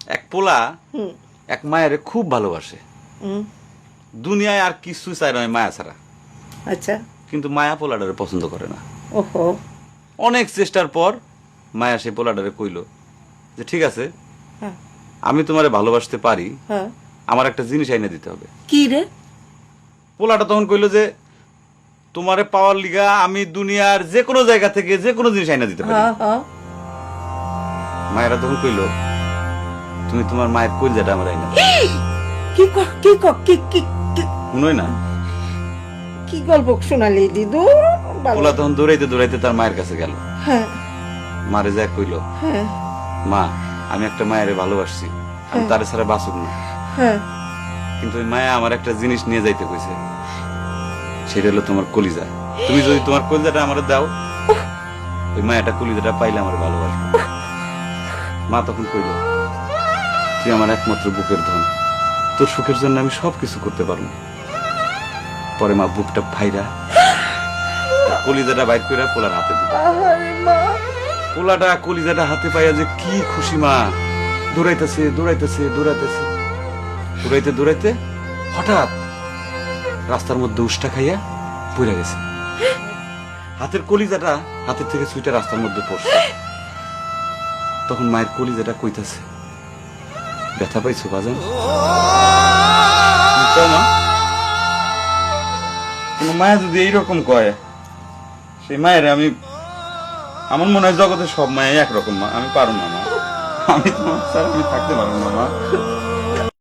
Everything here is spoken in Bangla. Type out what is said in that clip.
এক পোলা এক মায়ের খুব ভালোবাসে, দুনিয়ায় আর কিছু চাই নয় মায়া ছাড়া। আচ্ছা। কিন্তু মায়া পোলাডারে পছন্দ করে না। ওহো। অনেক চেষ্টার পর মায়া সেই পোলাডারে কইল যে ঠিক আছে, হ্যাঁ। আমি তোমারে ভালোবাসতে পারি, হ্যাঁ। আমার একটা জিনিস আইনে দিতে হবে। কি রে? পোলাটা তখন কইল যে তোমারে পাওয়ার লিগা আমি দুনিয়ার যে কোনো জায়গা থেকে যে কোনো জিনিস আইনা দিতে পারি। হ্যাঁ হ্যাঁ। মায়েরা তখন কইল তুমি তোমার মায়ের কলজাটা আমার আইনা দাও। কি ক- কি ক- কি কি কি- শুনোই না। কি গল্প শোনালি দিদু? পোলা তখন দৌড়াইতে দৌড়াইতে তার মায়ের কাছে গেল। হ্যাঁ মারে যায় কইল হ্যাঁ মা আমি একটা মায়ের ভালোবাসছি, আমি তারে ছাড়া বাঁচুক না, হ্যাঁ। কিন্তু ওই মায়া আমার একটা জিনিস নিয়ে যাইতে কইছে, সেটা হলো তোমার কলিজা। তুমি যদি তোমার কলিজাটা আমারে দাও, ওই মায়াটা কলিজাটা পাইলে আমার ভালোবাসবে। মা তখন কইল তুই আমার একমাত্র বুকের ধন, তোর সুখের জন্য আমি সবকিছু করতে পারবো। পরে মা বুকটা ফাইরা কলিজাটা বাইর করে পোলার হাতে দিল। আহারে মা। পোলাটা কলিজাটা হাতে পাইয়া যে কি খুশি, মা দৌড়াইতেছে দৌড়াইতেছে দৌড়াইতেছে, দৌড়াইতে দৌড়াইতে হঠাৎ রাস্তার মধ্যে উষ্টা খাইয়া পড়ে গেছে। হাতের কলিজাটা হাতের থেকে ছুইটা রাস্তার মধ্যে পড়ছে। তখন মায়ের কলিজাটা কইতাছে ব্যথা পাইছো বাজান? মা, কোন মায়া যদি এইরকম কয়, সেই মায়ের আমি, আমার মনে হয় জগতের সব মায়া একরকম। মা আমি পারবো না, মা আমি তোমার ছাড়া আমি থাকতে পারবো না মা।